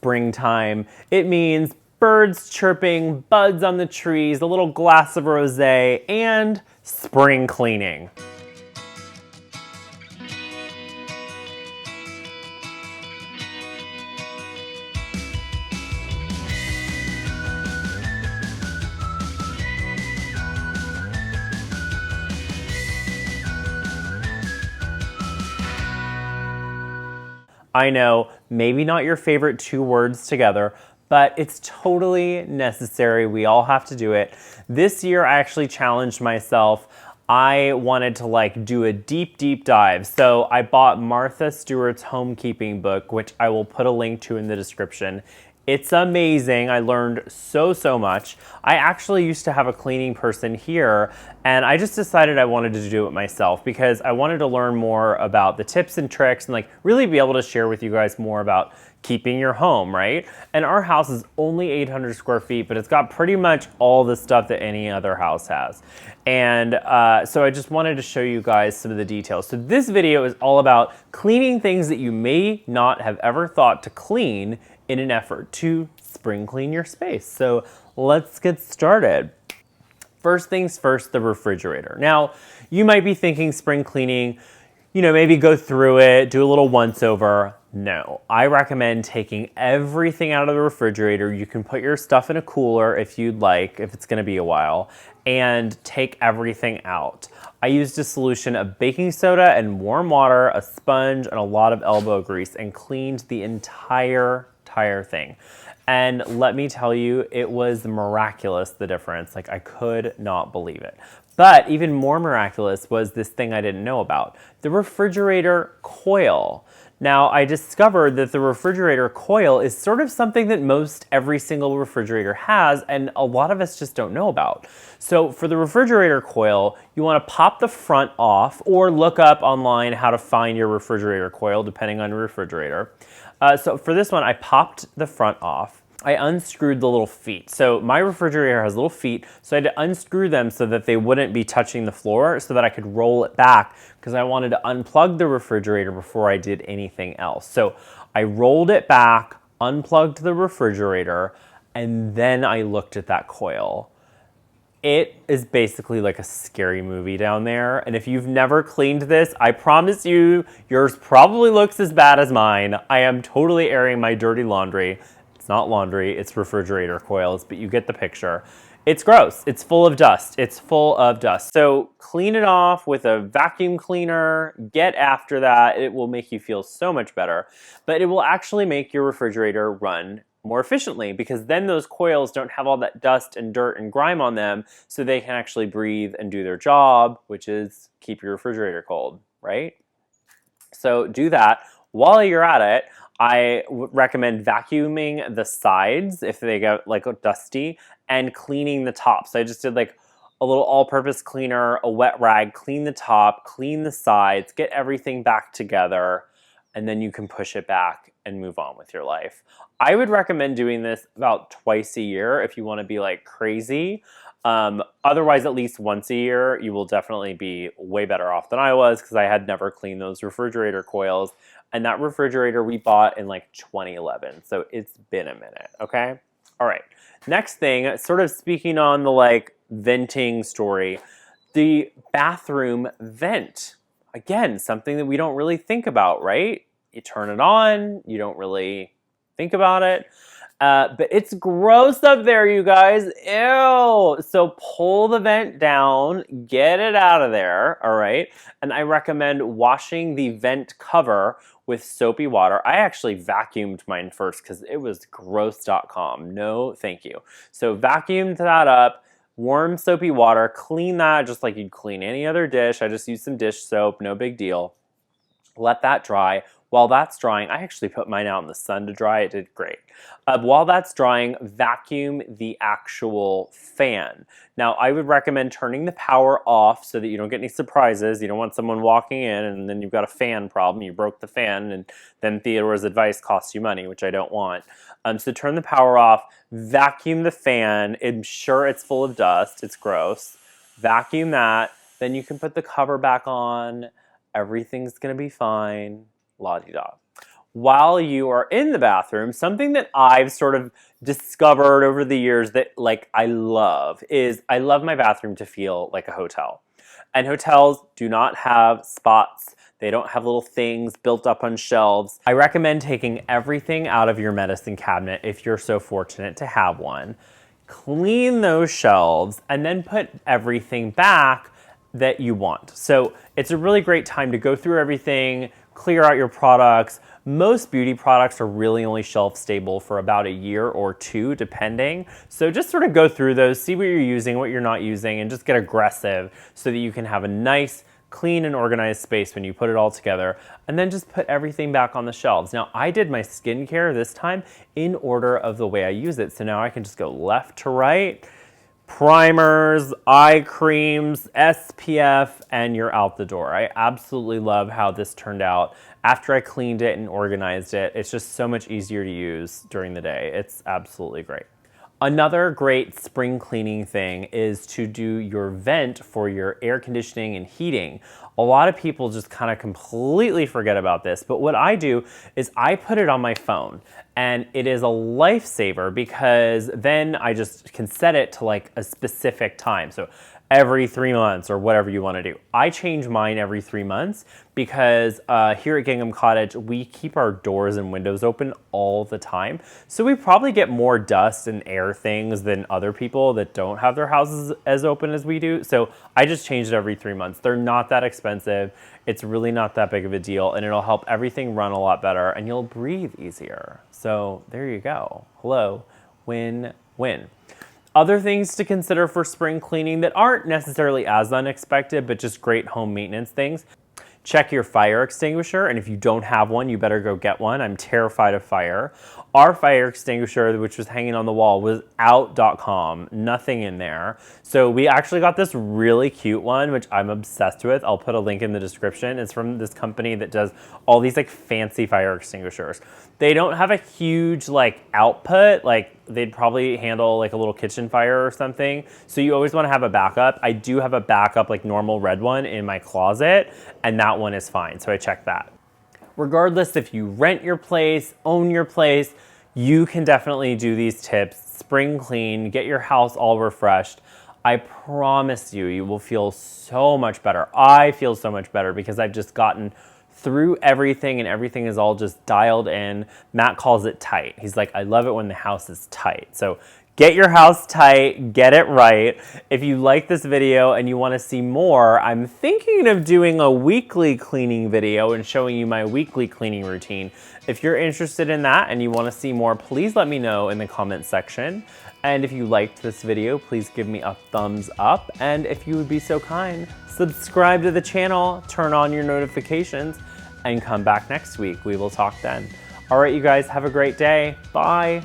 springtime. It means birds chirping, buds on the trees, a little glass of rosé, and spring cleaning. I know, maybe not your favorite two words together, but it's totally necessary. We all have to do it. This year, I actually challenged myself. I wanted to do a deep dive. So I bought Martha Stewart's homekeeping book, which I will put a link to in the description. It's amazing. I learned so much. I actually used to have a cleaning person here, and I just decided I wanted to do it myself because I wanted to learn more about the tips and tricks and really be able to share with you guys more about keeping your home, right? And our house is only 800 square feet, but it's got pretty much all the stuff that any other house has. And so I just wanted to show you guys some of the details. So this video is all about cleaning things that you may not have ever thought to clean in an effort to spring clean your space. So let's get started. First things first, the refrigerator. Now, you might be thinking spring cleaning, maybe go through it, do a little once over. No, I recommend taking everything out of the refrigerator. You can put your stuff in a cooler if you'd like, if it's gonna be a while, and take everything out. I used a solution of baking soda and warm water, a sponge, and a lot of elbow grease, and cleaned the entire thing. And let me tell you, it was miraculous, the difference. I could not believe it. But even more miraculous was this thing I didn't know about, the refrigerator coil. Now, I discovered that the refrigerator coil is sort of something that most every single refrigerator has, and a lot of us just don't know about. So for the refrigerator coil, you want to pop the front off or look up online how to find your refrigerator coil, depending on your refrigerator. So for this one, I popped the front off. I unscrewed the little feet. So my refrigerator has little feet, so I had to unscrew them so that they wouldn't be touching the floor so that I could roll it back because I wanted to unplug the refrigerator before I did anything else. So I rolled it back, unplugged the refrigerator, and then I looked at that coil. It is basically like a scary movie down there. And if you've never cleaned this, I promise you, yours probably looks as bad as mine. I am totally airing my dirty laundry. It's not laundry, it's refrigerator coils, but you get the picture. It's gross. It's full of dust. It's full of dust. So clean it off with a vacuum cleaner. Get after that. It will make you feel so much better. But it will actually make your refrigerator run more efficiently because then those coils don't have all that dust and dirt and grime on them, so they can actually breathe and do their job, which is keep your refrigerator cold, right? So do that. While you're at it, I recommend vacuuming the sides if they get dusty and cleaning the top. So I just did a little all-purpose cleaner, a wet rag, clean the top, clean the sides, get everything back together, and then you can push it back and move on with your life. I would recommend doing this about twice a year if you want to be crazy. Otherwise, at least once a year, you will definitely be way better off than I was because I had never cleaned those refrigerator coils. And that refrigerator we bought in 2011. So it's been a minute, okay? All right, next thing, sort of speaking on the venting story, the bathroom vent. Again, something that we don't really think about, right? You turn it on, you don't really think about it. But it's gross up there, you guys. Ew. So pull the vent down, get it out of there, all right? And I recommend washing the vent cover with soapy water. I actually vacuumed mine first because it was gross.com. No, thank you. So vacuumed that up, warm soapy water, clean that just like you'd clean any other dish. I just used some dish soap, no big deal. Let that dry. While that's drying, I actually put mine out in the sun to dry. It did great. While that's drying, vacuum the actual fan. Now, I would recommend turning the power off so that you don't get any surprises. You don't want someone walking in and then you've got a fan problem. You broke the fan and then Theodore's advice costs you money, which I don't want. So turn the power off, vacuum the fan. Ensure it's full of dust. It's gross. Vacuum that. Then you can put the cover back on. Everything's going to be fine. La-di-da. while you are in the bathroom, something that I've sort of discovered over the years that like I love is I love my bathroom to feel like a hotel. And hotels do not have spots. They don't have little things built up on shelves. I recommend taking everything out of your medicine cabinet if you're so fortunate to have one. Clean those shelves and then put everything back that you want. So it's a really great time to go through everything, clear out your products. Most beauty products are really only shelf stable for about a year or two, depending. So just sort of go through those, see what you're using, what you're not using, and just get aggressive so that you can have a nice, clean and organized space when you put it all together, and then just put everything back on the shelves. Now, I did my skincare this time in order of the way I use it. So now I can just go left to right, primers, eye creams, SPF, and you're out the door. I absolutely love how this turned out. After I cleaned it and organized it, it's just so much easier to use during the day. It's absolutely great. Another great spring cleaning thing is to do your vent for your air conditioning and heating. A lot of people just kind of completely forget about this, but what I do is I put it on my phone, and it is a lifesaver because then I just can set it to like a specific time. So every 3 months or whatever you want to do. I change mine every 3 months because here at Gingham Cottage, we keep our doors and windows open all the time. So we probably get more dust and air things than other people that don't have their houses as open as we do. So I just change it every 3 months. They're not that expensive. It's really not that big of a deal, and it'll help everything run a lot better, and you'll breathe easier. So there you go. Hello, win-win. Other things to consider for spring cleaning that aren't necessarily as unexpected, but just great home maintenance things. Check your fire extinguisher, and if you don't have one, you better go get one. I'm terrified of fire. Our fire extinguisher, which was hanging on the wall, was out.com, nothing in there. So we actually got this really cute one, which I'm obsessed with. I'll put a link in the description. It's from this company that does all these like fancy fire extinguishers. They don't have a huge like output, like they'd probably handle like a little kitchen fire or something. So you always want to have a backup. I do have a backup like normal red one in my closet, and that one is fine. So I checked that. Regardless if you rent your place, own your place, you can definitely do these tips. Spring clean, get your house all refreshed. I promise you, you will feel so much better. I feel so much better because I've just gotten through everything and everything is all just dialed in. Matt calls it tight. He's like, I love it when the house is tight. So get your house tight, get it right. If you like this video and you want to see more, I'm thinking of doing a weekly cleaning video and showing you my weekly cleaning routine. If you're interested in that and you want to see more, please let me know in the comment section. And if you liked this video, please give me a thumbs up. And if you would be so kind, subscribe to the channel, turn on your notifications, and come back next week. We will talk then. All right, you guys, have a great day. Bye.